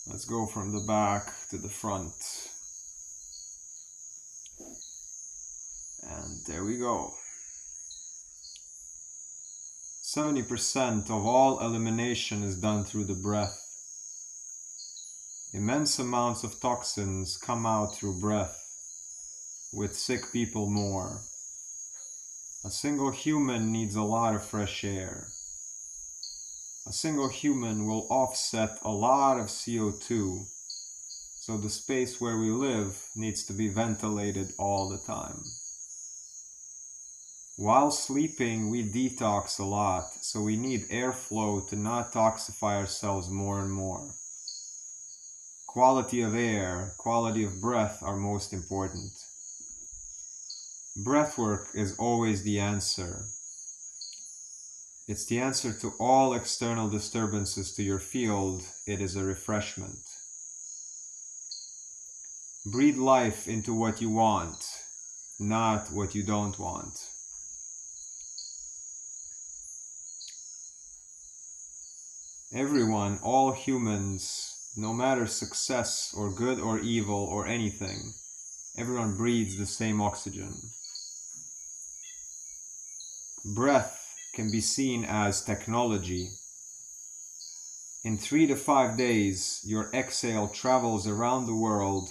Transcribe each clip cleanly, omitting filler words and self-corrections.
Let's go from the back to the front. And there we go. 70% of all elimination is done through the breath. Immense amounts of toxins come out through breath, with sick people more. A single human needs a lot of fresh air. A single human will offset a lot of CO2, so the space where we live needs to be ventilated all the time. While sleeping, we detox a lot, so we need airflow to not toxify ourselves more and more. Quality of air, quality of breath are most important. Breathwork is always the answer. It's the answer to all external disturbances to your field. It is a refreshment. Breathe life into what you want, not what you don't want. Everyone, all humans, no matter success or good or evil or anything, everyone breathes the same oxygen. Breath can be seen as technology. In 3 to 5 days, your exhale travels around the world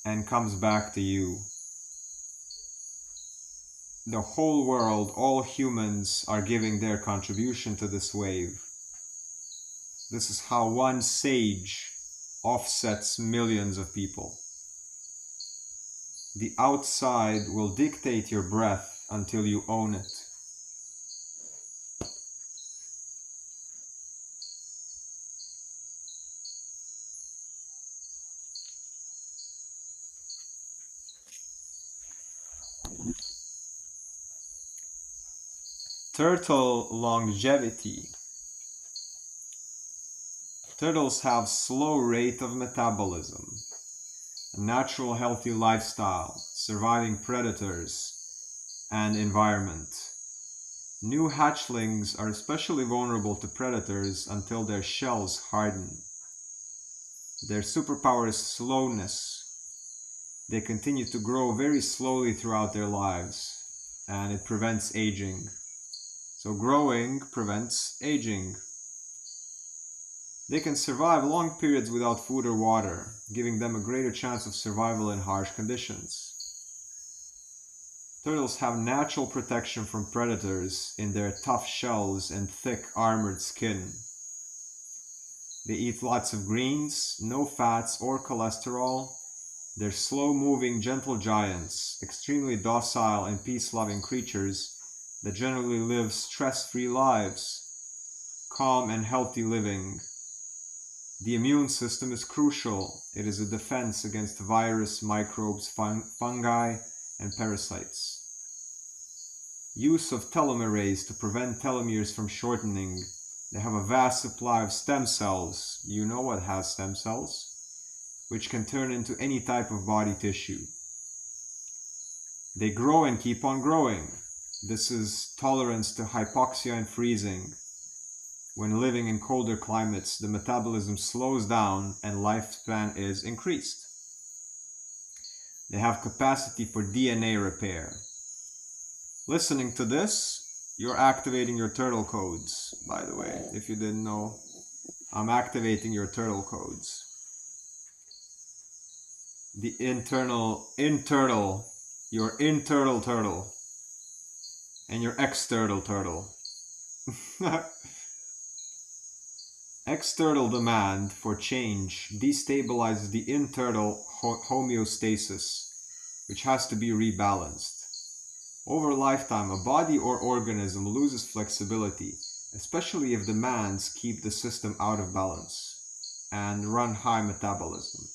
and comes back to you. The whole world, all humans, are giving their contribution to this wave. This is how one sage offsets millions of people. The outside will dictate your breath until you own it. Turtle longevity. Turtles have slow rate of metabolism, a natural healthy lifestyle, surviving predators and environment. New hatchlings are especially vulnerable to predators until their shells harden. Their superpower is slowness. They continue to grow very slowly throughout their lives, and it prevents aging. So growing prevents aging. They can survive long periods without food or water, giving them a greater chance of survival in harsh conditions. Turtles have natural protection from predators in their tough shells and thick armored skin. They eat lots of greens, no fats or cholesterol. They're slow-moving, gentle giants, extremely docile and peace-loving creatures that generally live stress-free lives, calm and healthy living. The immune system is crucial. It is a defense against virus, microbes, fungi, and parasites. Use of telomerase to prevent telomeres from shortening. They have a vast supply of stem cells. You know what has stem cells? Which can turn into any type of body tissue. They grow and keep on growing. This is tolerance to hypoxia and freezing. When living in colder climates, the metabolism slows down and lifespan is increased. They have capacity for DNA repair. Listening to this, you're activating your turtle codes, by the way. If you didn't know, I'm activating your turtle codes. The your internal turtle, and your external turtle. External demand for change destabilizes the internal homeostasis, which has to be rebalanced. Over a lifetime, a body or organism loses flexibility, especially if demands keep the system out of balance and run high metabolism.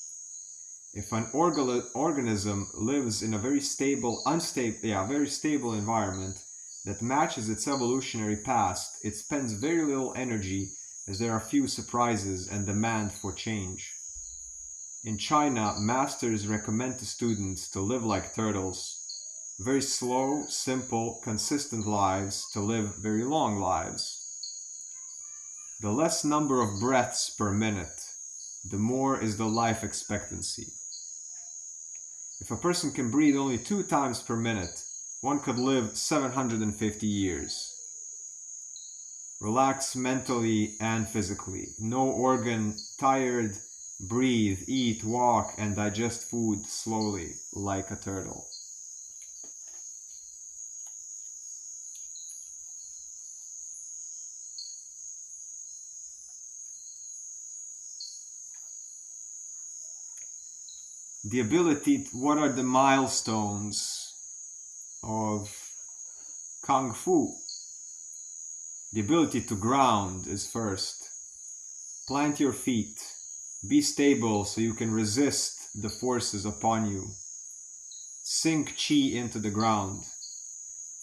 If an organism lives in a very stable environment that matches its evolutionary past, it spends very little energy as there are few surprises and demand for change. In China, masters recommend to students to live like turtles, very slow, simple, consistent lives to live very long lives. The less number of breaths per minute, the more is the life expectancy. If a person can breathe only 2 times per minute, one could live 750 years. Relax mentally and physically. No organ tired. Breathe, eat, walk, and digest food slowly, like a turtle. The ability, what are the milestones of Kung Fu? The ability to ground is first. Plant your feet. Be stable so you can resist the forces upon you. Sink chi into the ground.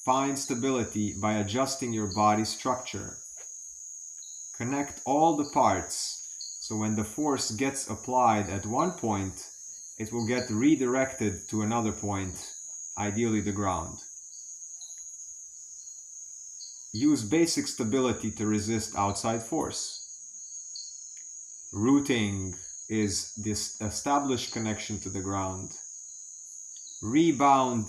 Find stability by adjusting your body structure. Connect all the parts so when the force gets applied at one point, it will get redirected to another point, ideally the ground. Use basic stability to resist outside force. Rooting is this established connection to the ground. Rebound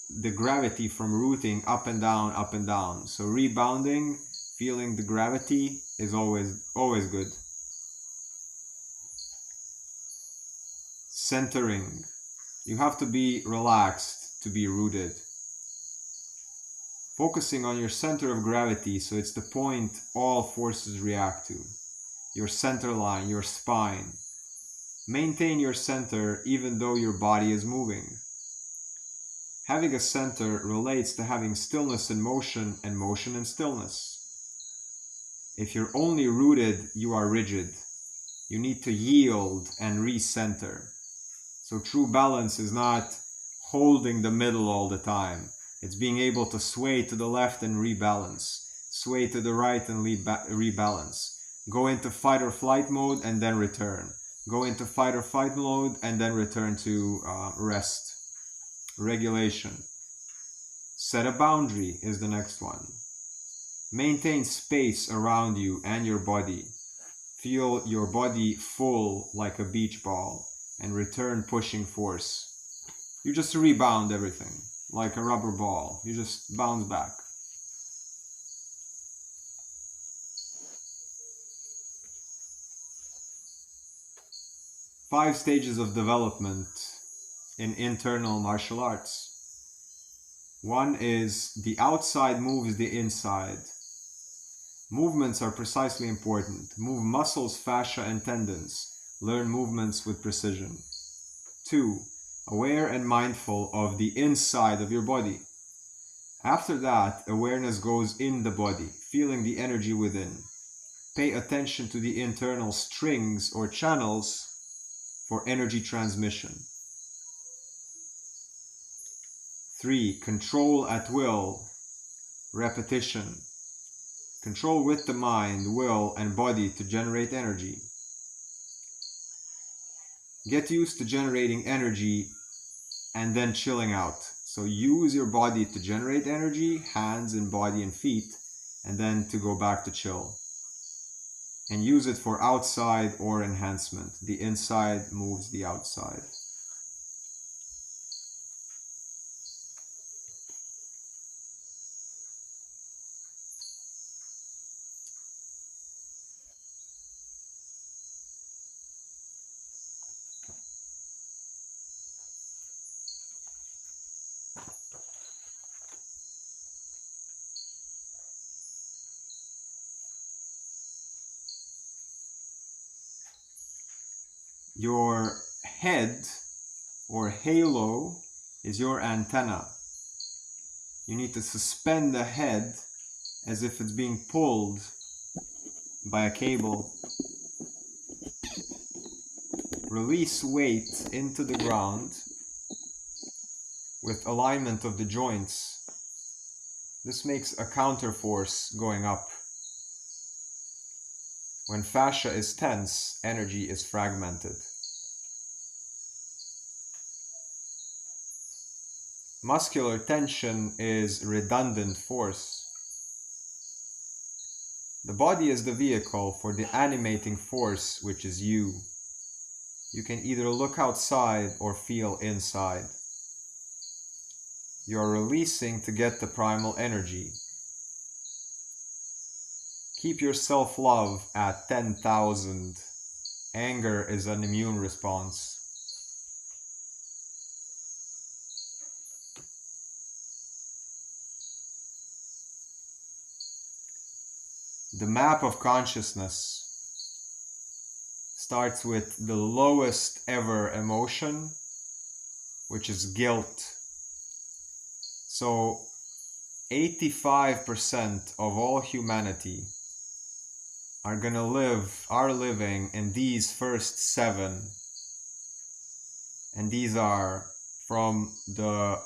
the gravity from rooting up and down, up and down. So rebounding, feeling the gravity is always good. Centering. You have to be relaxed to be rooted. Focusing on your center of gravity, so it's the point all forces react to. Your center line, your spine. Maintain your center even though your body is moving. Having a center relates to having stillness in motion and motion in stillness. If you're only rooted, you are rigid. You need to yield and recenter. So true balance is not holding the middle all the time. It's being able to sway to the left and rebalance. Sway to the right and rebalance. Go into fight or flight mode and then return. Go into fight or flight mode and then return to rest. Regulation. Set a boundary is the next one. Maintain space around you and your body. Feel your body full like a beach ball and return pushing force. You just rebound everything like a rubber ball. You just bounce back. Five stages of development in internal martial arts. One is the outside moves the inside. Movements are precisely important. Move muscles, fascia, and tendons. Learn movements with precision. 2. Aware and mindful of the inside of your body. After that, awareness goes in the body, feeling the energy within. Pay attention to the internal strings or channels for energy transmission. 3. Control at will, repetition. Control with the mind, will, and body to generate energy. Get used to generating energy and then chilling out. So use your body to generate energy, hands and body and feet, and then to go back to chill. And use it for outside or enhancement. The inside moves the outside. Your head or halo is your antenna. You need to suspend the head as if it's being pulled by a cable. Release weight into the ground with alignment of the joints. This makes a counter force going up. When fascia is tense, energy is fragmented. Muscular tension is redundant force. The body is the vehicle for the animating force, which is you. You can either look outside or feel inside. You are releasing to get the primal energy. Keep your self-love at 10,000. Anger is an immune response. The map of consciousness starts with the lowest ever emotion, which is guilt. So 85% of all humanity are living in these first 7. And these are from the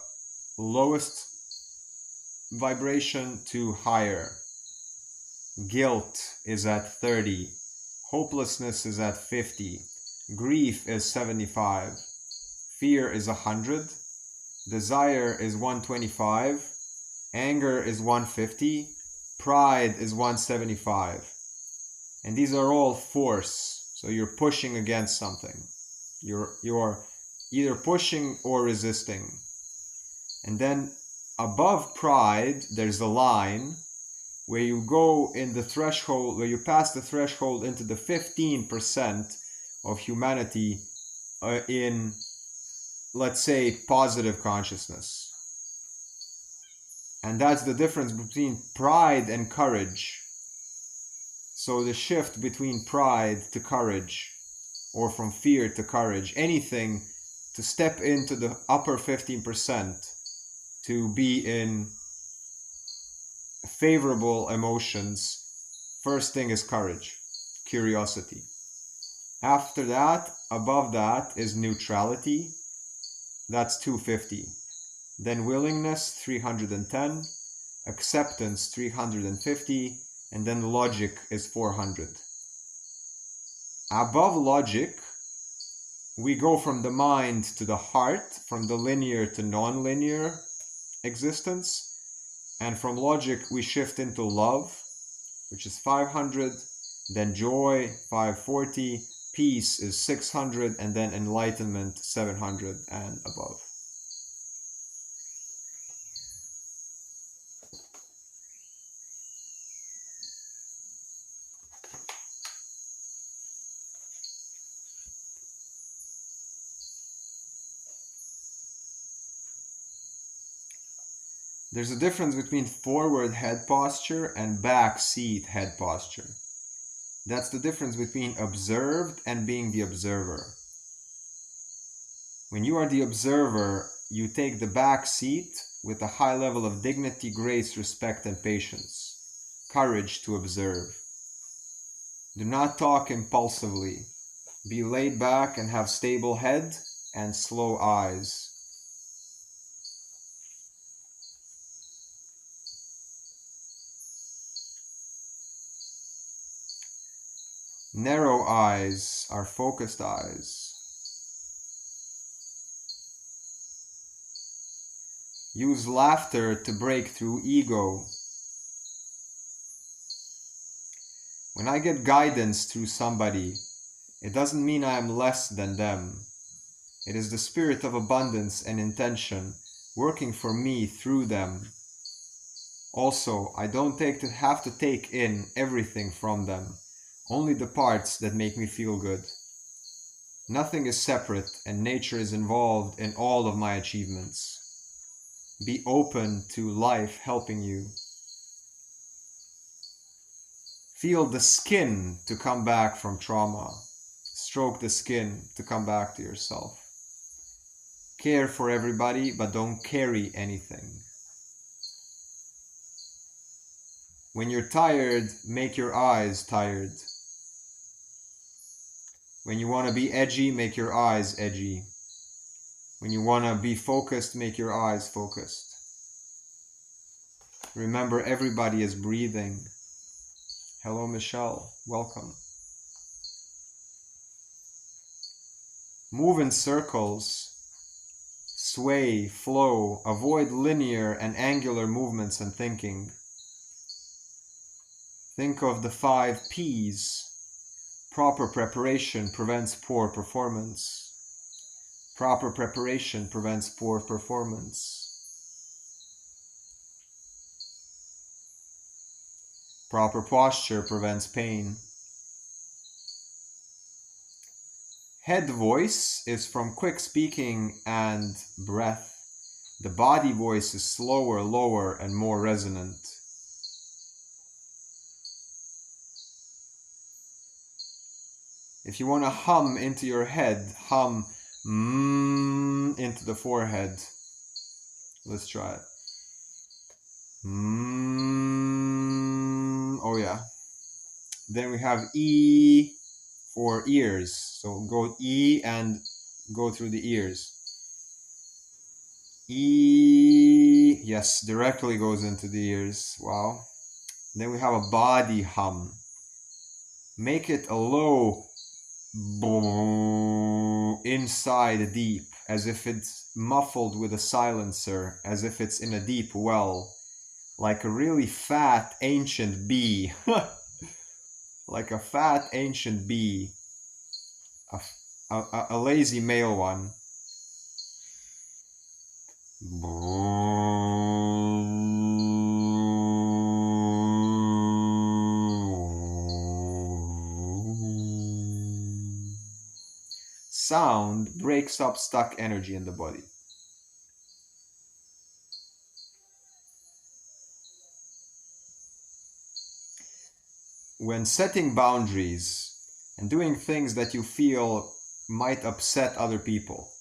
lowest vibration to higher. Guilt is at 30. Hopelessness is at 50. Grief is 75. Fear is 100. Desire is 125. Anger is 150. Pride is 175. And these are all force. So you're pushing against something. You're either pushing or resisting. And then above pride, there's a line where you go in the threshold, where you pass the threshold into the 15% of humanity in, let's say, positive consciousness. And that's the difference between pride and courage. So the shift between pride to courage, or from fear to courage, anything to step into the upper 15%, to be in favorable emotions, first thing is courage, curiosity. After that, above that is neutrality, that's 250. Then willingness, 310, acceptance, 350, and then logic is 400. Above logic, we go from the mind to the heart, from the linear to non-linear existence. And from logic, we shift into love, which is 500, then joy, 540, peace is 600, and then enlightenment, 700 and above. There's a difference between forward head posture and back seat head posture. That's the difference between observed and being the observer. When you are the observer, you take the back seat with a high level of dignity, grace, respect, and patience. Courage to observe. Do not talk impulsively. Be laid back and have stable head and slow eyes. Narrow eyes are focused eyes. Use laughter to break through ego. When I get guidance through somebody, it doesn't mean I am less than them. It is the spirit of abundance and intention working for me through them. Also, I don't have to take in everything from them. Only the parts that make me feel good. Nothing is separate, and nature is involved in all of my achievements. Be open to life helping you. Feel the skin to come back from trauma. Stroke the skin to come back to yourself. Care for everybody, but don't carry anything. When you're tired, make your eyes tired. When you want to be edgy, make your eyes edgy. When you want to be focused, make your eyes focused. Remember, everybody is breathing. Hello, Michelle. Welcome. Move in circles. Sway, flow. Avoid linear and angular movements and thinking. Think of the 5 P's. Proper preparation prevents poor performance. Proper preparation prevents poor performance. Proper posture prevents pain. Head voice is from quick speaking and breath. The body voice is slower, lower, and more resonant. If you want to hum into your head, hum into the forehead. Let's try it. Oh yeah. Then we have E for ears. So go E and go through the ears. E, yes, directly goes into the ears. Wow. Then we have a body hum. Make it a low boom inside deep, as if it's muffled with a silencer, as if it's in a deep well, like a really fat ancient bee. Like a fat ancient bee, a lazy male one. Sound breaks up stuck energy in the body. When setting boundaries and doing things that you feel might upset other people,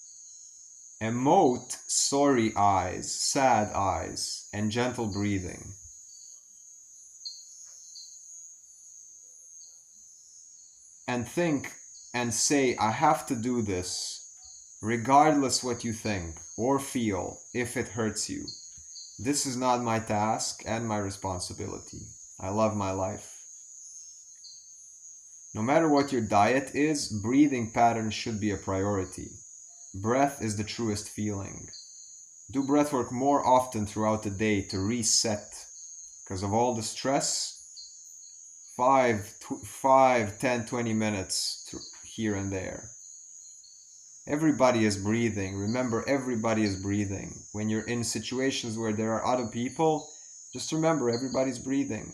emote sorry eyes, sad eyes, and gentle breathing. And think and say, I have to do this, regardless what you think or feel if it hurts you. This is not my task and my responsibility. I love my life. No matter what your diet is, breathing patterns should be a priority. Breath is the truest feeling. Do breathwork more often throughout the day to reset. Because of all the stress, 10, 20 minutes here and there. Everybody is breathing. Remember, everybody is breathing. When you're in situations where there are other people, just remember everybody's breathing.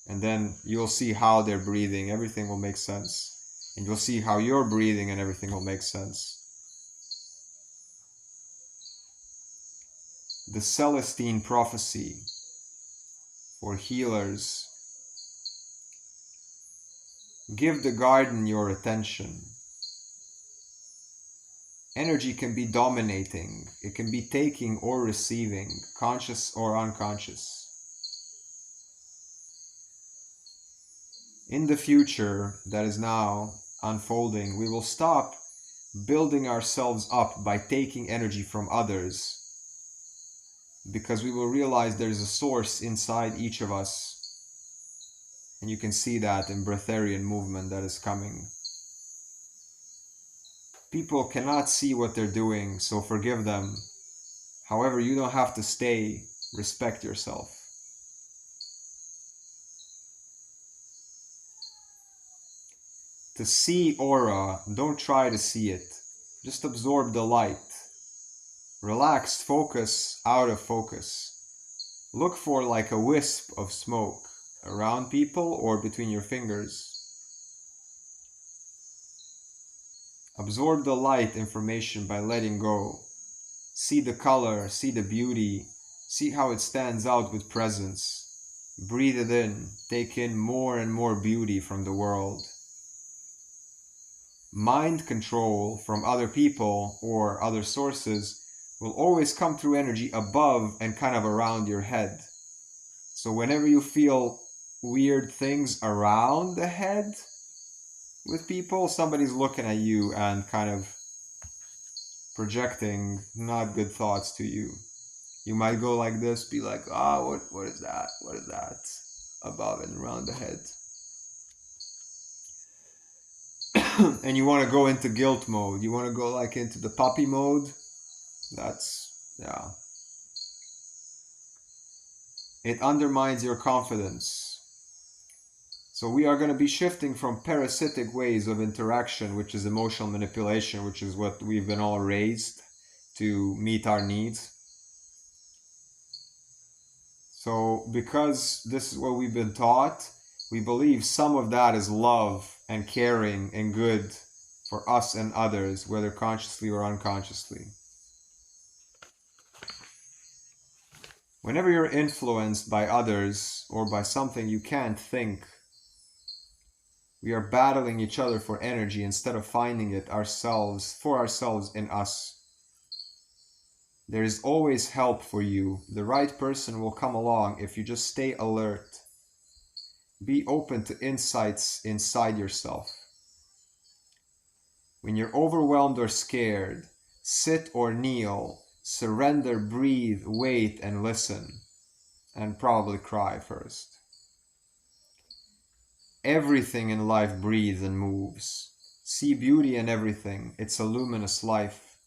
And then you'll see how they're breathing. Everything will make sense. And you'll see how you're breathing and everything will make sense. The Celestine prophecy for healers. Give the garden your attention. Energy can be dominating. It can be taking or receiving, conscious or unconscious. In the future that is now unfolding, we will stop building ourselves up by taking energy from others, because we will realize there's a source inside each of us. And you can see that in breatharian movement that is coming. People cannot see what they're doing, so forgive them. However, you don't have to stay. Respect yourself. To see aura, don't try to see it. Just absorb the light. Relaxed focus out of focus. Look for like a wisp of smoke around people or between your fingers. Absorb the light information by letting go. See the color, see the beauty, see how it stands out with presence. Breathe it in, take in more and more beauty from the world. Mind control from other people or other sources will always come through energy above and kind of around your head. So whenever you feel weird things around the head with people, somebody's looking at you and kind of projecting not good thoughts to you. You might go like this, be like, what is that? What is that? Above and around the head. And you want to go into guilt mode. You want to go like into the puppy mode. Yeah. It undermines your confidence. So we are going to be shifting from parasitic ways of interaction, which is emotional manipulation, which is what we've been all raised to meet our needs. So because this is what we've been taught, we believe some of that is love and caring and good for us and others, whether consciously or unconsciously. Whenever you're influenced by others or by something you can't think, we are battling each other for energy instead of finding it ourselves, for ourselves in us. There is always help for you. The right person will come along if you just stay alert. Be open to insights inside yourself. When you're overwhelmed or scared, sit or kneel, surrender, breathe, wait, and listen. And probably cry first. Everything in life breathes and moves. See beauty in everything. It's a luminous life.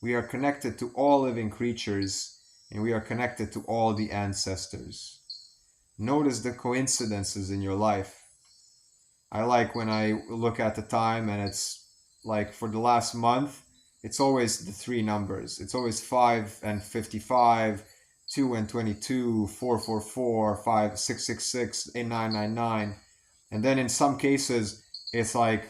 We are connected to all living creatures, and we are connected to all the ancestors. Notice the coincidences in your life. I like when I look at the time and it's like for the last month, it's always the three numbers. It's always 5 and 55, 2 and 22, 444, 5, 666, 8999. And then in some cases, it's like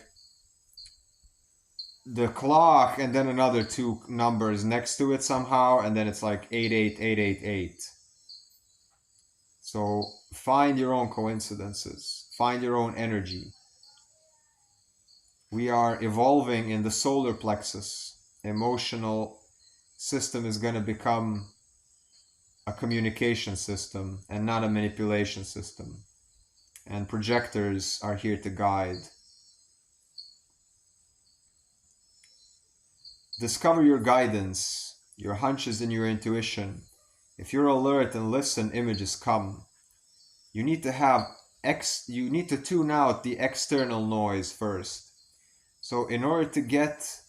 the clock and then another two numbers next to it somehow, and then it's like 88888. So find your own coincidences, find your own energy. We are evolving in the solar plexus. Emotional system is going to become a communication system and not a manipulation system. And projectors are here to guide. Discover your guidance, your hunches and your intuition. If you're alert and listen, images come. You need to tune out the external noise first. So in order to get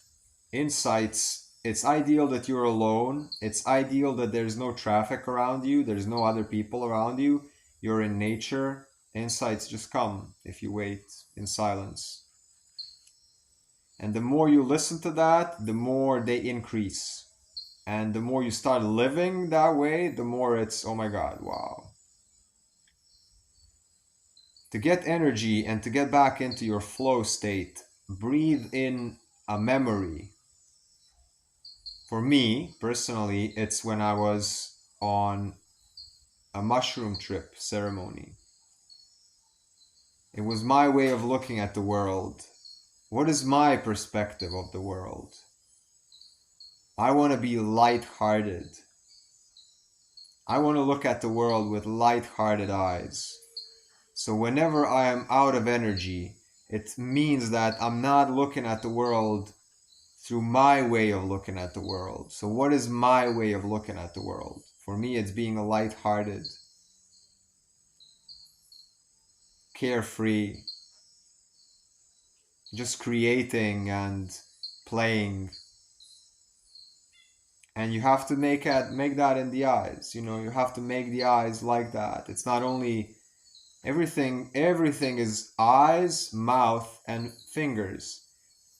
insights, it's ideal that you're alone. It's ideal that there's no traffic around you. There's no other people around you. You're in nature. Insights just come if you wait in silence. And the more you listen to that, the more they increase. And the more you start living that way, the more it's, oh my God, wow. To get energy and to get back into your flow state, breathe in a memory. For me, personally, it's when I was on a mushroom trip ceremony. It was my way of looking at the world. What is my perspective of the world? I want to be light-hearted. I want to look at the world with light-hearted eyes. So whenever I am out of energy, it means that I'm not looking at the world through my way of looking at the world. So what is my way of looking at the world? For me, it's being a light-hearted, carefree, just creating and playing. And you have to make that in the eyes. You know, you have to make the eyes like that. It's not only everything is eyes, mouth, and fingers,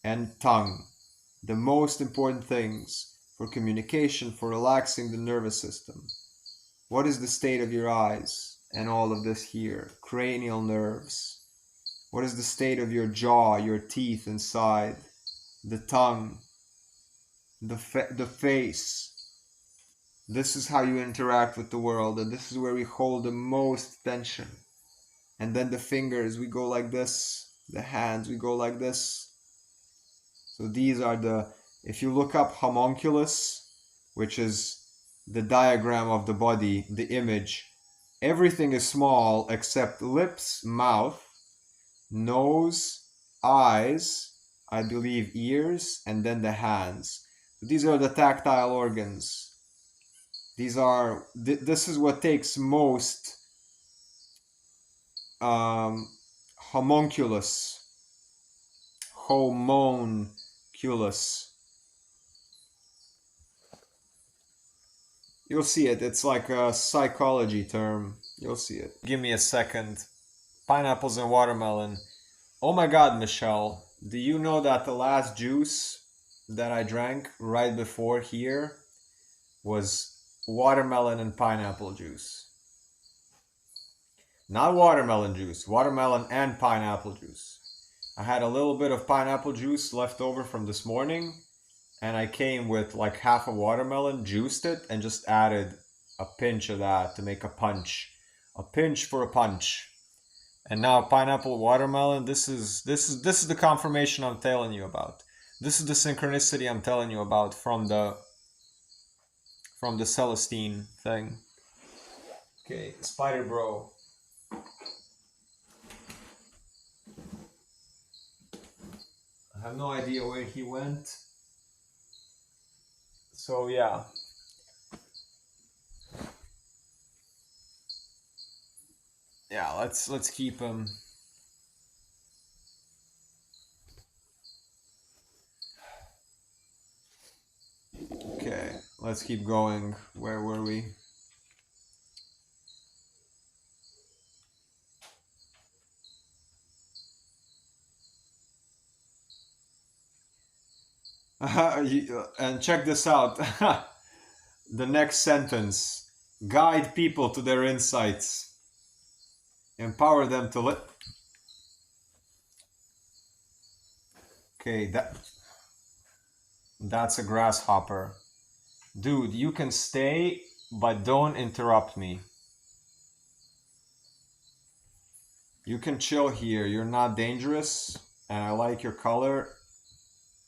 and tongue. The most important things for communication, for relaxing the nervous system. What is the state of your eyes and all of this here? Cranial nerves. What is the state of your jaw, your teeth inside, the tongue, the face? This is how you interact with the world, and this is where we hold the most tension. And then the fingers, we go like this. The hands, we go like this. So these are if you look up homunculus, which is the diagram of the body, the image, everything is small except lips, mouth, nose, eyes, I believe ears, and then the hands. So these are the tactile organs. This is what takes most homunculus. You'll see it. It's like a psychology term. You'll see it. Give me a second. Pineapples and watermelon. Oh my God, Michelle, do you know that the last juice that I drank right before here was watermelon and pineapple juice? Not watermelon juice, watermelon and pineapple juice. I had a little bit of pineapple juice left over from this morning, and I came with like half a watermelon, juiced it, and just added a pinch of that to make a punch. A pinch for a punch. And now pineapple watermelon, this is the confirmation I'm telling you about. This is the synchronicity I'm telling you about from the Celestine thing. Okay, Spider Bro. I have no idea where he went. So yeah. Yeah, let's keep him. Okay, let's keep going. Where were we? And check this out. The next sentence. Guide people to their insights. Empower them to live. Okay, that's a grasshopper. Dude, you can stay, but don't interrupt me. You can chill here. You're not dangerous, and I like your color.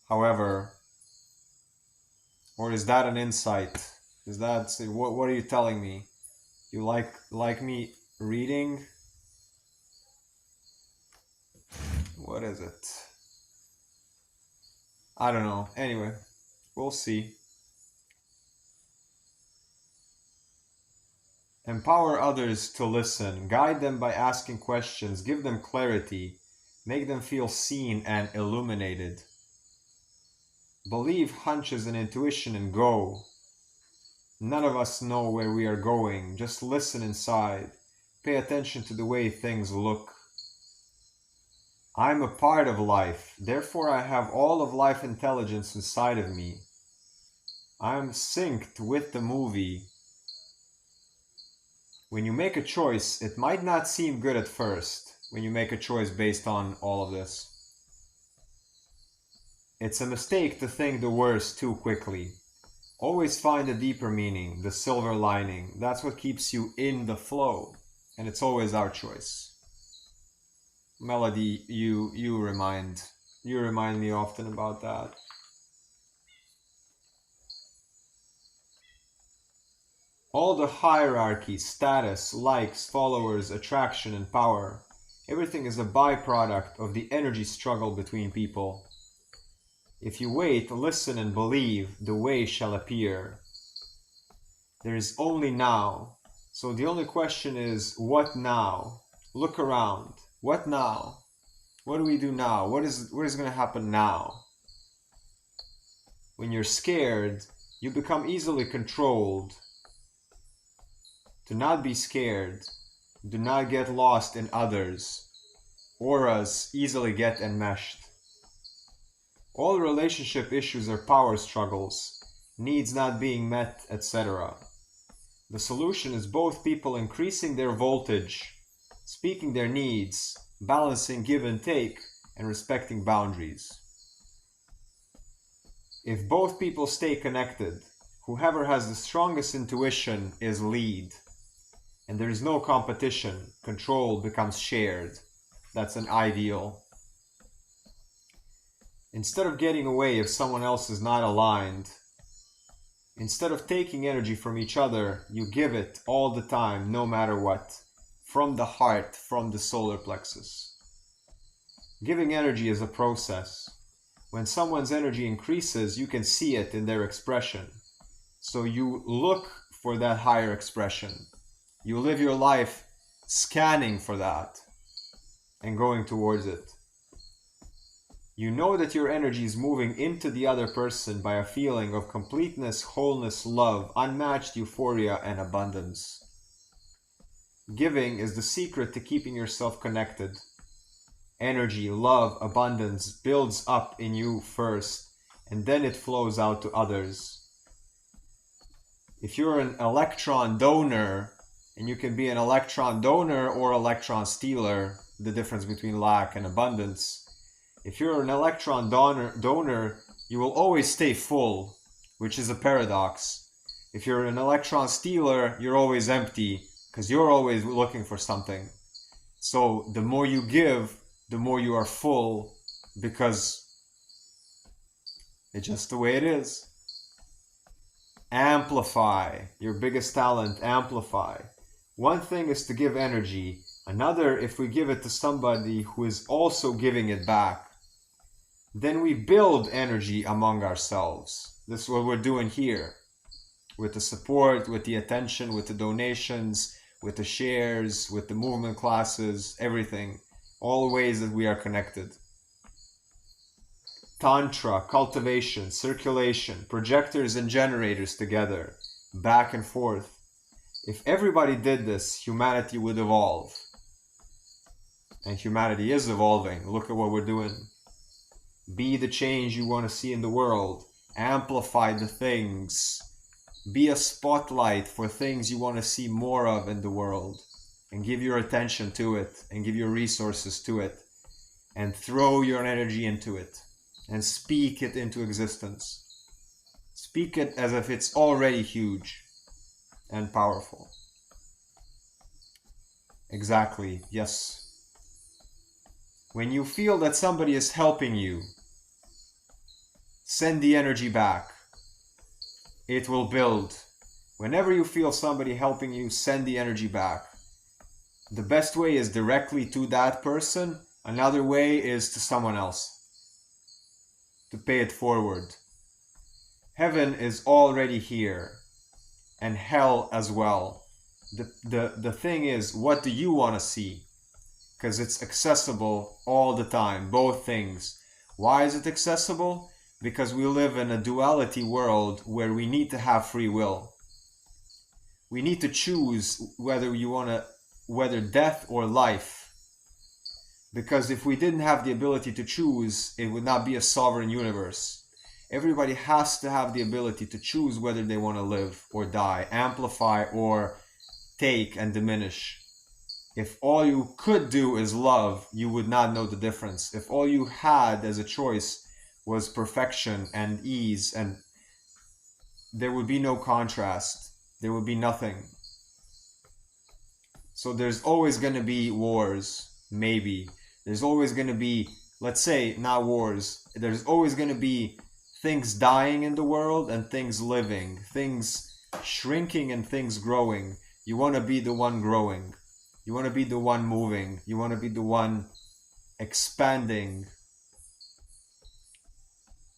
However, or is that an insight? Is that what are you telling me? You like me reading? What is it? I don't know. Anyway, we'll see. Empower others to listen. Guide them by asking questions. Give them clarity. Make them feel seen and illuminated. Believe hunches and intuition and go. None of us know where we are going. Just listen inside. Pay attention to the way things look. I'm a part of life. Therefore, I have all of life intelligence inside of me. I'm synced with the movie. When you make a choice, it might not seem good at first when you make a choice based on all of this. It's a mistake to think the worst too quickly. Always find a deeper meaning, the silver lining. That's what keeps you in the flow. And it's always our choice. Melody, you remind me often about that. All the hierarchy, status, likes, followers, attraction, and power, everything is a byproduct of the energy struggle between people. If you wait, listen, and believe, the way shall appear. There is only now. So the only question is, what now? Look around. What now? What do we do now? What is going to happen now? When you're scared, you become easily controlled. Do not be scared. Do not get lost in others. Auras easily get enmeshed. All relationship issues are power struggles, needs not being met, etc. The solution is both people increasing their voltage, speaking their needs, balancing give and take, and respecting boundaries. If both people stay connected, whoever has the strongest intuition is lead. And there is no competition. Control becomes shared. That's an ideal. Instead of getting away if someone else is not aligned, instead of taking energy from each other, you give it all the time, no matter what, from the heart, from the solar plexus. Giving energy is a process. When someone's energy increases, you can see it in their expression. So you look for that higher expression. You live your life scanning for that and going towards it. You know that your energy is moving into the other person by a feeling of completeness, wholeness, love, unmatched euphoria, and abundance. Giving is the secret to keeping yourself connected. Energy, love, abundance builds up in you first, and then it flows out to others. If you're an electron donor, and you can be an electron donor or electron stealer, the difference between lack and abundance. If you're an electron donor, you will always stay full, which is a paradox. If you're an electron stealer, you're always empty, because you're always looking for something. So the more you give, the more you are full, because it's just the way it is. Amplify. Your biggest talent, amplify. One thing is to give energy. Another, if we give it to somebody who is also giving it back, then we build energy among ourselves. This is what we're doing here. With the support, with the attention, with the donations, with the shares, with the movement classes, everything. All ways that we are connected. Tantra, cultivation, circulation, projectors and generators together, back and forth. If everybody did this, humanity would evolve. And humanity is evolving. Look at what we're doing. Be the change you want to see in the world. Amplify the things. Be a spotlight for things you want to see more of in the world. And give your attention to it. And give your resources to it. And throw your energy into it. And speak it into existence. Speak it as if it's already huge and powerful. Exactly, yes. When you feel that somebody is helping you, send the energy back. It will build. Whenever you feel somebody helping you, send the energy back. The best way is directly to that person. Another way is to someone else. To pay it forward. Heaven is already here, and hell as well. The thing is, what do you want to see? Because it's accessible all the time, both things. Why is it accessible? Because we live in a duality world where we need to have free will. We need to choose whether death or life. Because if we didn't have the ability to choose, it would not be a sovereign universe. Everybody has to have the ability to choose whether they want to live or die, amplify or take and diminish. If all you could do is love, you would not know the difference. If all you had as a choice was perfection and ease, and there would be no contrast, there would be nothing. So there's always going to be wars, maybe. There's always going to be, let's say, not wars. There's always going to be things dying in the world and things living, things shrinking and things growing. You want to be the one growing. You want to be the one moving. You want to be the one expanding.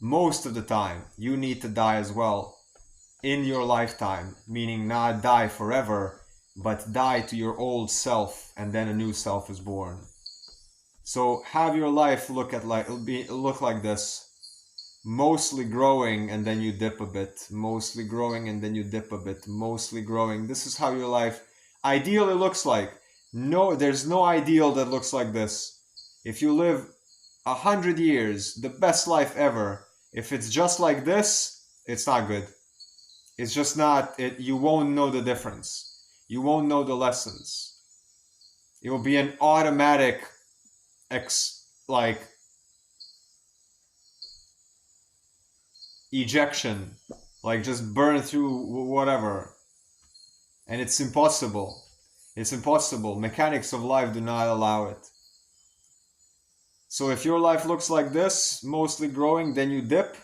Most of the time, you need to die as well in your lifetime, meaning not die forever, but die to your old self, and then a new self is born. So have your life look like this. Mostly growing and then you dip a bit. Mostly growing and then you dip a bit. Mostly growing. This is how your life ideally looks like. No, there's no ideal that looks like this. If you live 100 years, the best life ever, if it's just like this, it's not good. It's just not, you won't know the difference. You won't know the lessons. It will be an automatic ejection, like just burn through whatever, and it's impossible. It's impossible. Mechanics of life do not allow it. So if your life looks like this, mostly growing, then you dip.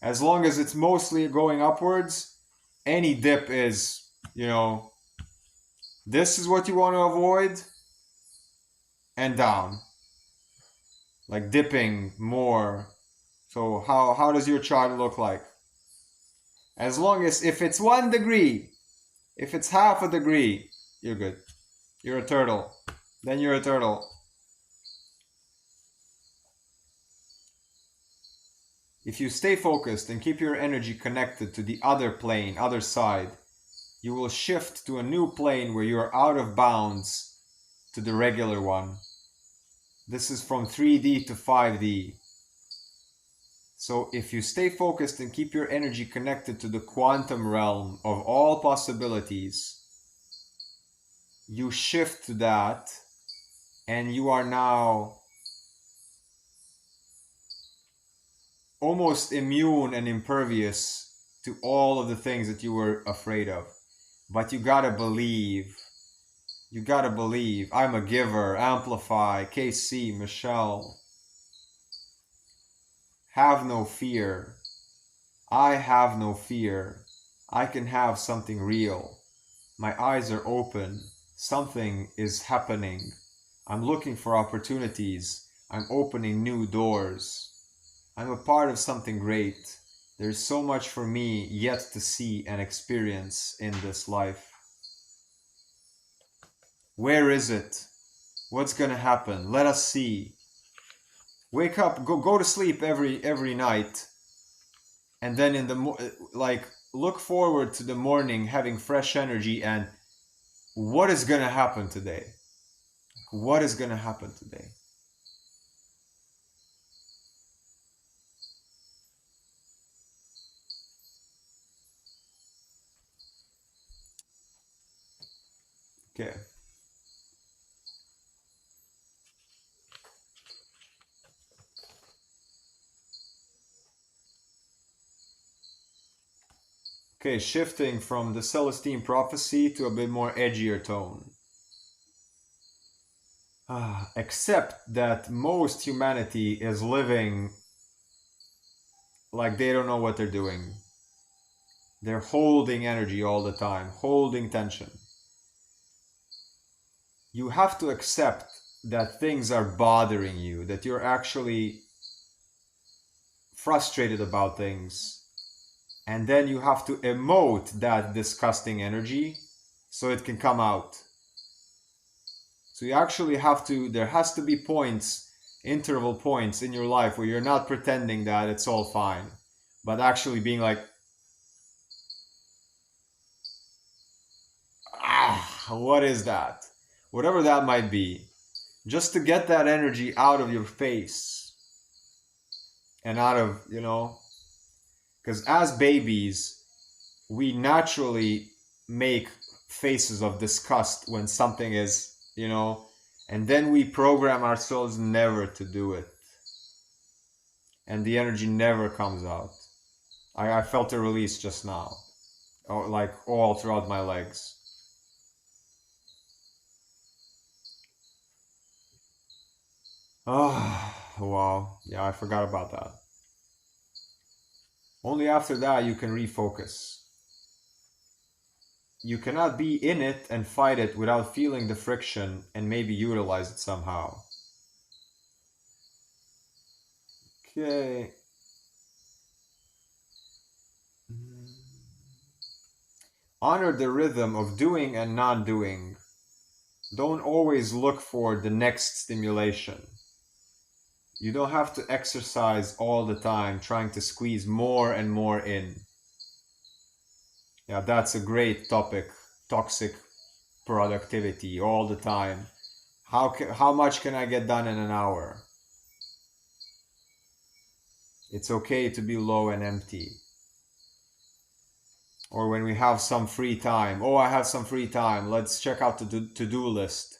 As long as it's mostly going upwards, any dip is, this is what you want to avoid, and down. Like dipping more. So how does your chart look like? As long as, if it's 1 degree, if it's half a degree, you're good. You're a turtle. Then you're a turtle. If you stay focused and keep your energy connected to the other plane, other side, you will shift to a new plane where you are out of bounds to the regular one. This is from 3D to 5D. So if you stay focused and keep your energy connected to the quantum realm of all possibilities, you shift to that, and you are now almost immune and impervious to all of the things that you were afraid of. But you gotta believe. You gotta believe. I'm a giver. Amplify. KC. Michelle. Have no fear. I have no fear. I can have something real. My eyes are open. Something is happening. I'm looking for opportunities. I'm opening new doors. I'm a part of something great. There's so much for me yet to see and experience in this life. Where is it? What's gonna happen? Let us see. Wake up, go to sleep every night, and then in the look forward to the morning having fresh energy. And what is gonna happen today? What is gonna happen today? Okay. Okay, shifting from the Celestine prophecy to a bit more edgier tone. Except that most humanity is living like they don't know what they're doing. They're holding energy all the time, holding tension. You have to accept that things are bothering you, that you're actually frustrated about things. And then you have to emote that disgusting energy so it can come out. So you actually have to, there has to be points, interval points in your life where you're not pretending that it's all fine, but actually being like, what is that? Whatever that might be, just to get that energy out of your face and out of, because as babies, we naturally make faces of disgust when something is, and then we program ourselves never to do it. And the energy never comes out. I felt a release just now, like all throughout my legs. Oh, wow. Yeah, I forgot about that. Only after that you can refocus. You cannot be in it and fight it without feeling the friction and maybe utilize it somehow. Okay. Honor the rhythm of doing and not doing. Don't always look for the next stimulation. You don't have to exercise all the time trying to squeeze more and more in. Yeah, that's a great topic. Toxic productivity all the time. How much can I get done in an hour? It's okay to be low and empty. Or when we have some free time. Oh, I have some free time. Let's check out the to-do list.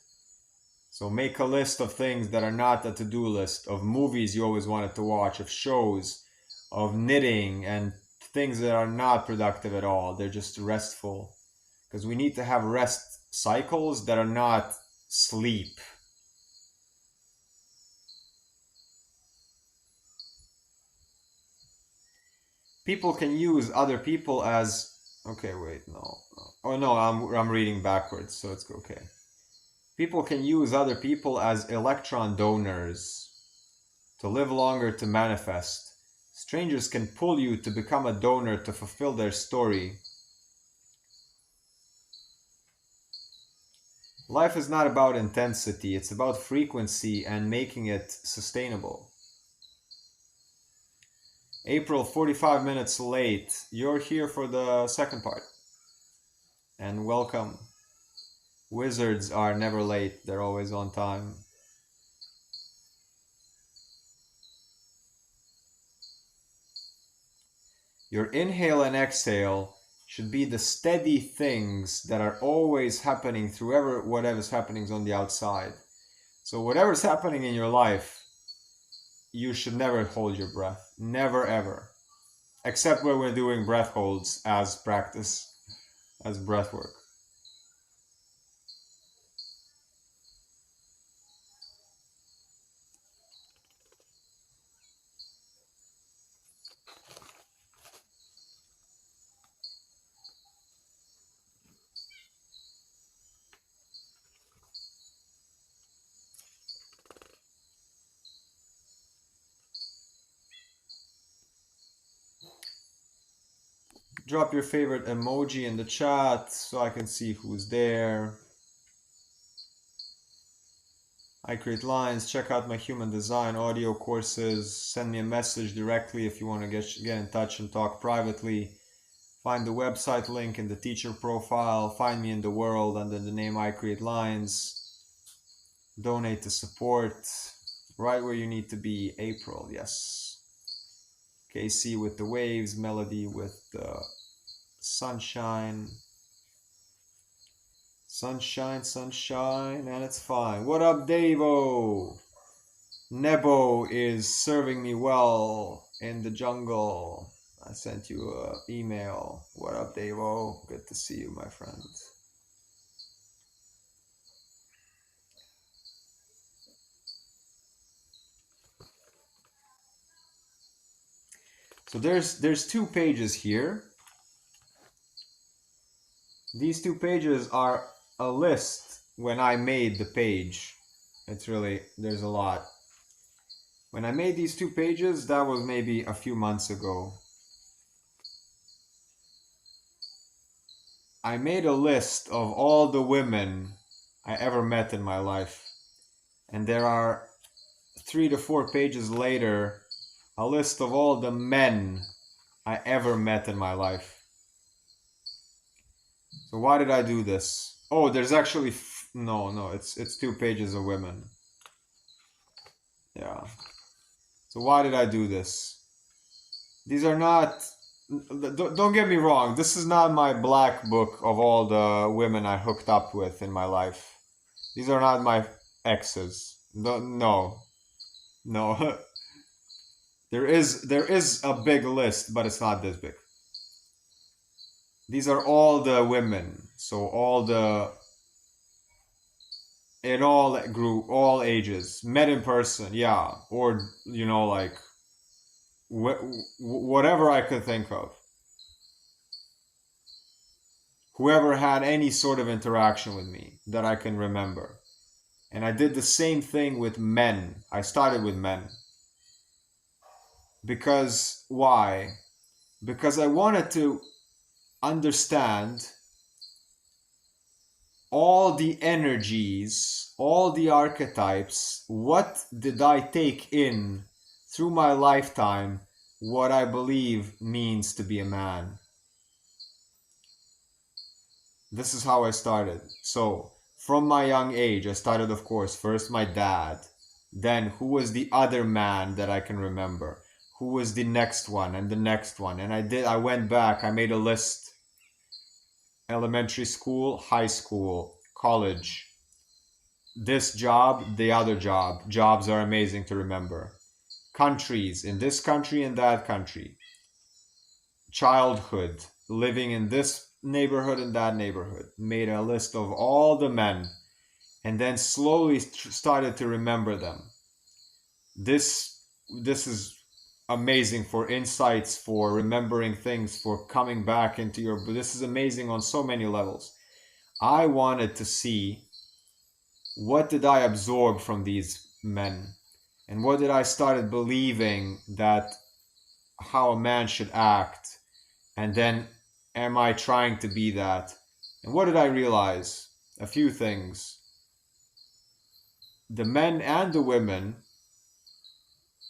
So make a list of things that are not a to-do list, of movies you always wanted to watch, of shows, of knitting, and things that are not productive at all. They're just restful. Because we need to have rest cycles that are not sleep. People can use other people as... Okay, wait, no. Oh no, I'm reading backwards, so it's okay. People can use other people as electron donors to live longer, to manifest. Strangers can pull you to become a donor to fulfill their story. Life is not about intensity, it's about frequency and making it sustainable. April, 45 minutes late. You're here for the second part. and welcome. Wizards are never late, they're always on time. Your inhale and exhale should be the steady things that are always happening through whatever's happening on the outside. So whatever's happening in your life, you should never hold your breath. Never ever. Except when we're doing breath holds as practice, as breath work. Drop your favorite emoji in the chat so I can see who's there. I create lines. Check out my human design audio courses. Send me a message directly if you want to get in touch and talk privately. Find the website link in the teacher profile. Find me in the world under the name I Create Lines. Donate to support. Right where you need to be. April, yes. KC with the waves. Melody with the sunshine. Sunshine, sunshine, and it's fine. What up, Davo? Nebo is serving me well in the jungle. I sent you an email. What up, Davo? Good to see you, my friend. So there's 2 pages here. These 2 pages are a list when I made the page. It's really, there's a lot. When I made these 2 pages, that was maybe a few months ago. I made a list of all the women I ever met in my life. And there are 3 to 4 pages later, a list of all the men I ever met in my life. So why did I do this? Oh, there's actually no, it's 2 pages of women. Yeah. So why did I do this? These are not, don't get me wrong, this is not my black book of all the women I hooked up with in my life. These are not my exes. No. There is a big list, but it's not this big. These are all the women, so in all group, all ages, met in person, yeah, or like whatever I could think of. Whoever had any sort of interaction with me that I can remember. And I did the same thing with men. I started with men. Because why? Because I wanted to understand all the energies, all the archetypes. What did I take in through my lifetime? What I believe means to be a man. This is how I started. So, from my young age, I started, of course, first my dad. Then, who was the other man that I can remember? Who was the next one and the next one? And I went back, I made a list. Elementary school, high school, college. This job, the other job. Jobs are amazing to remember. Countries, in this country and that country. Childhood, living in this neighborhood and that neighborhood. Made a list of all the men and then slowly started to remember them. This is amazing for insights, for remembering things, for coming back into your. This is amazing on so many levels. I wanted to see what did I absorb from these men, and what did I started believing that how a man should act, and then am I trying to be that? And what did I realize? A few things. The men and the women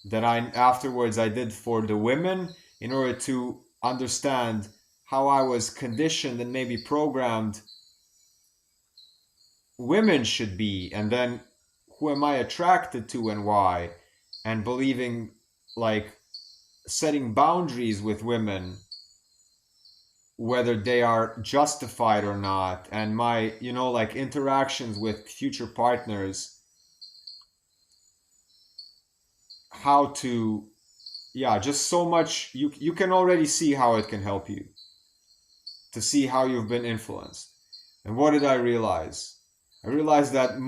that I afterwards I did for the women in order to understand how I was conditioned and maybe programmed women should be, and then who am I attracted to and why, and believing, like, setting boundaries with women, whether they are justified or not, and my, like, interactions with future partners, how to, yeah, just so much. You can already see how it can help you to see how you've been influenced. And what did I realize? I realized that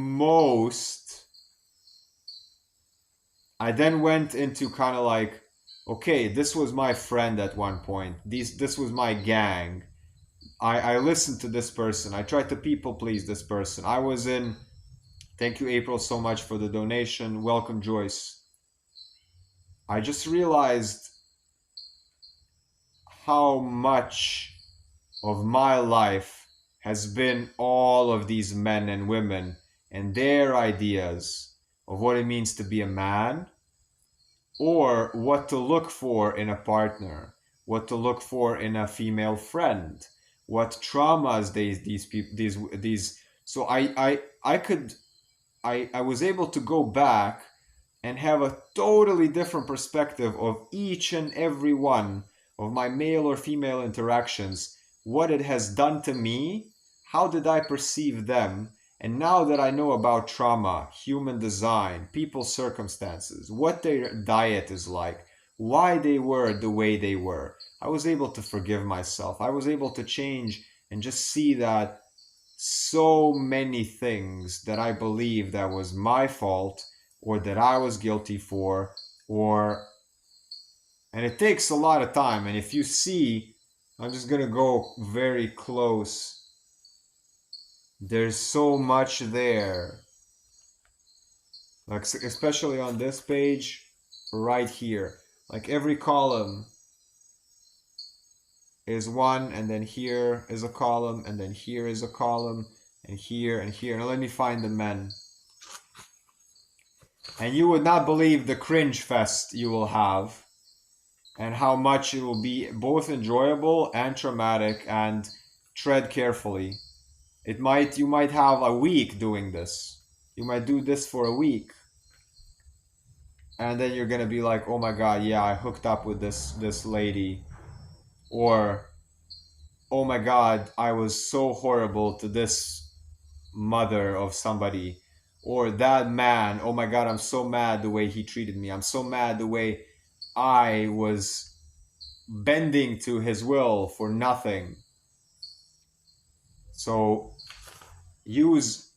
I then went into kind of like, okay, this was my friend at one point. This was my gang. I listened to this person. I tried to people please this person. I was in, thank you, April, so much for the donation. Welcome, Joyce. I just realized how much of my life has been all of these men and women and their ideas of what it means to be a man, or what to look for in a partner, what to look for in a female friend, what traumas these people these. So I was able to go back and have a totally different perspective of each and every one of my male or female interactions, what it has done to me, how did I perceive them, and now that I know about trauma, human design, people's circumstances, what their diet is like, why they were the way they were, I was able to forgive myself. I was able to change and just see that so many things that I believe that was my fault or that I was guilty for, or, and it takes a lot of time. And if you see, I'm just gonna go very close. There's so much there, like especially on this page, right here. Like every column is one, and then here is a column, and then here is a column, and here and here. Now let me find the men. And you would not believe the cringe fest you will have, and how much it will be both enjoyable and traumatic, and tread carefully. You might have a week doing this. You might do this for a week. And then you're gonna be like, oh my god, yeah, I hooked up with this lady. Or, oh my god, I was so horrible to this mother of somebody. Or that man, oh my god, I'm so mad the way he treated me. I'm so mad the way I was bending to his will for nothing. So use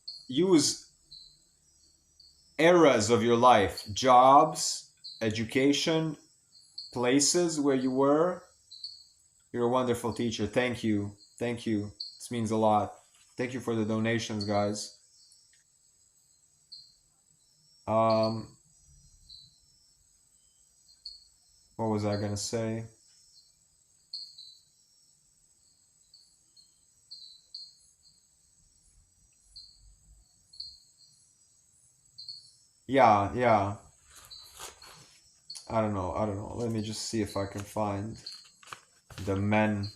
eras of your life, jobs, education, places where you were. You're a wonderful teacher. Thank you. Thank you. This means a lot. Thank you for the donations, guys. Um, what was I gonna say? Yeah. I don't know. Let me just see if I can find the men.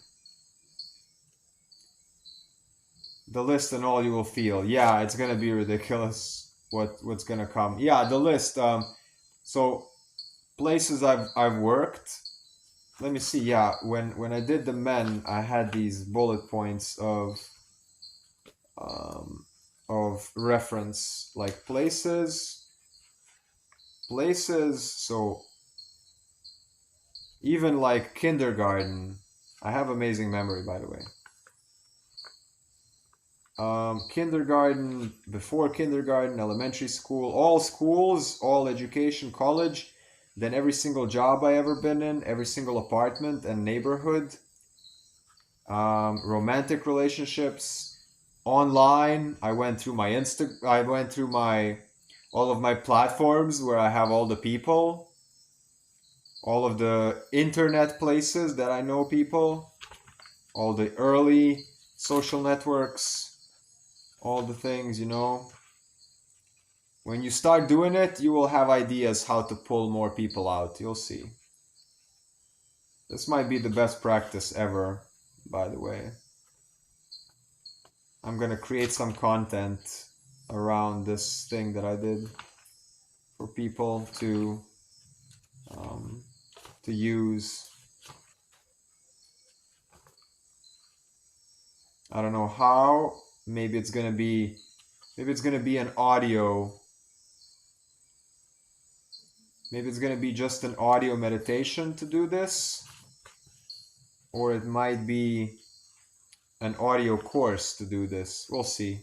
The list and all you will feel. Yeah, it's gonna be ridiculous what's gonna come. Yeah, the list. So places I've worked. Let me see. Yeah, when I did the men, I had these bullet points of reference, like places. So even like kindergarten, I have amazing memory, by the way. Kindergarten, before kindergarten, elementary school, all schools, all education, college, then every single job I ever been in, every single apartment and neighborhood, romantic relationships, online. I went through my all of my platforms where I have all the people, all of the internet places that I know people, all the early social networks, all the things, When you start doing it, you will have ideas how to pull more people out. You'll see. This might be the best practice ever. by the way. I'm gonna create some content around this thing that I did for people to use. I don't know how. Maybe it's gonna be an audio. Maybe it's gonna be just an audio meditation to do this, or it might be an audio course to do this. We'll see.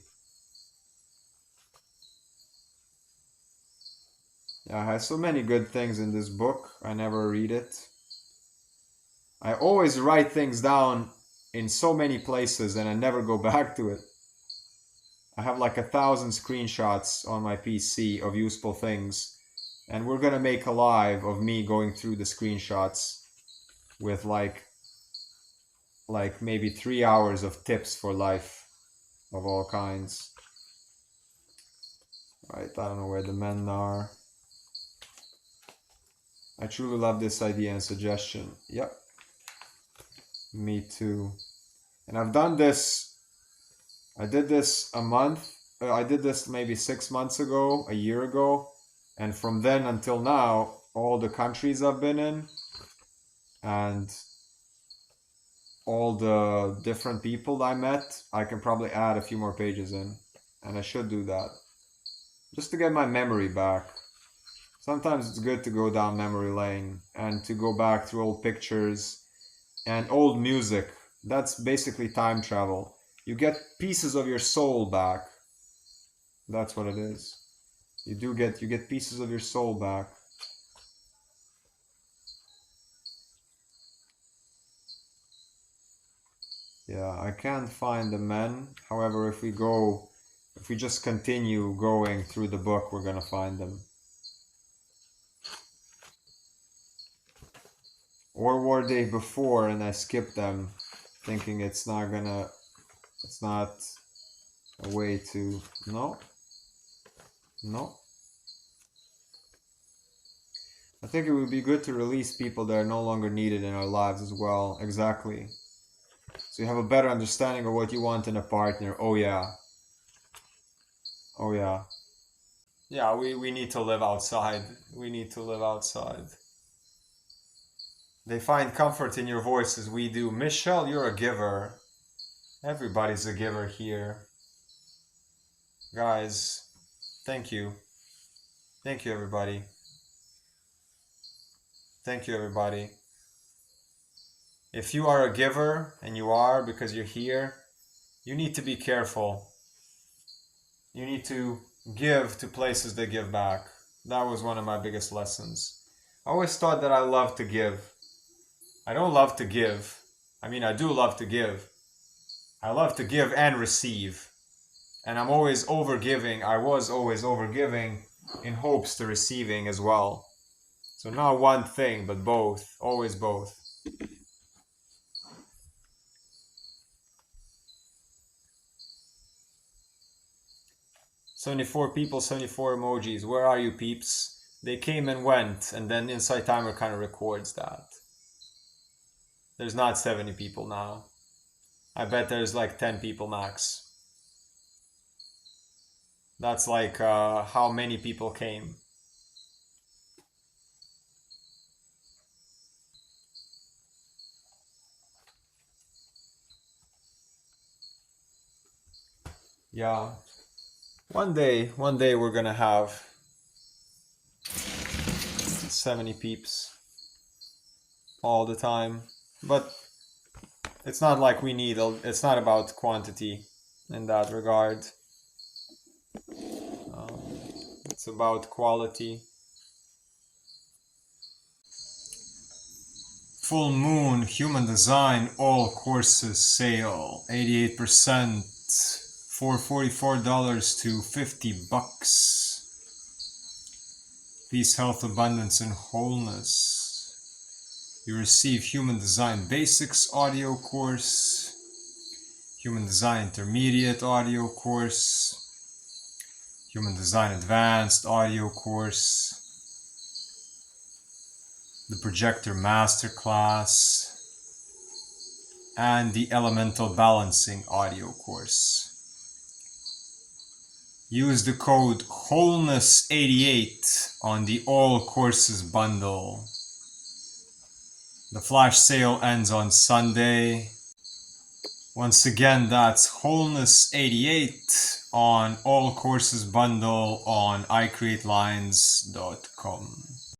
Yeah, it has so many good things in this book. I never read it. I always write things down in so many places and I never go back to it. I have like 1,000 screenshots on my PC of useful things, and we're gonna make a live of me going through the screenshots with like maybe 3 hours of tips for life of all kinds. Right, I don't know where the men are. I truly love this idea and suggestion. Yep. Me too. And I've done this. I did this a month. I did this maybe 6 months ago, a year ago. And from then until now, all the countries I've been in and all the different people I met, I can probably add a few more pages in. And I should do that. Just to get my memory back. Sometimes it's good to go down memory lane and to go back through old pictures and old music. That's basically time travel. You get pieces of your soul back. That's what it is. You get pieces of your soul back. Yeah, I can't find the men. However, if we just continue going through the book, we're gonna find them. Or were they before and I skipped them, thinking it's not a way to... No. I think it would be good to release people that are no longer needed in our lives as well. Exactly. So you have a better understanding of what you want in a partner. Oh yeah. Yeah, we need to live outside. We need to live outside. They find comfort in your voice as we do. Michelle, you're a giver. Everybody's a giver here. Guys, thank you. Thank you, everybody. Thank you, everybody. If you are a giver, and you are because you're here, you need to be careful. You need to give to places that give back. That was one of my biggest lessons. I always thought that I loved to give. I don't love to give. I mean, I do love to give. I love to give and receive. And I'm always overgiving. I was always overgiving in hopes to receiving as well. So not one thing, but both. Always both. "74 people, 74 emojis. Where are you, peeps?" They came and went, and then Insight Timer kind of records that. There's not 70 people now. I bet there's like 10 people max. That's like how many people came. Yeah. One day we're gonna have 70 peeps all the time. But it's not like we need, it's not about quantity in that regard. It's about quality. Full moon, human design, all courses sale, 88%, $444 to $50. Peace, health, abundance, and wholeness. You receive Human Design Basics audio course, Human Design Intermediate audio course, Human Design Advanced audio course, the Projector Masterclass, and the Elemental Balancing audio course. Use the code wholeness88 on the all courses bundle. The flash sale ends on Sunday. Once again, that's wholeness88 on all courses bundle on icreatelines.com.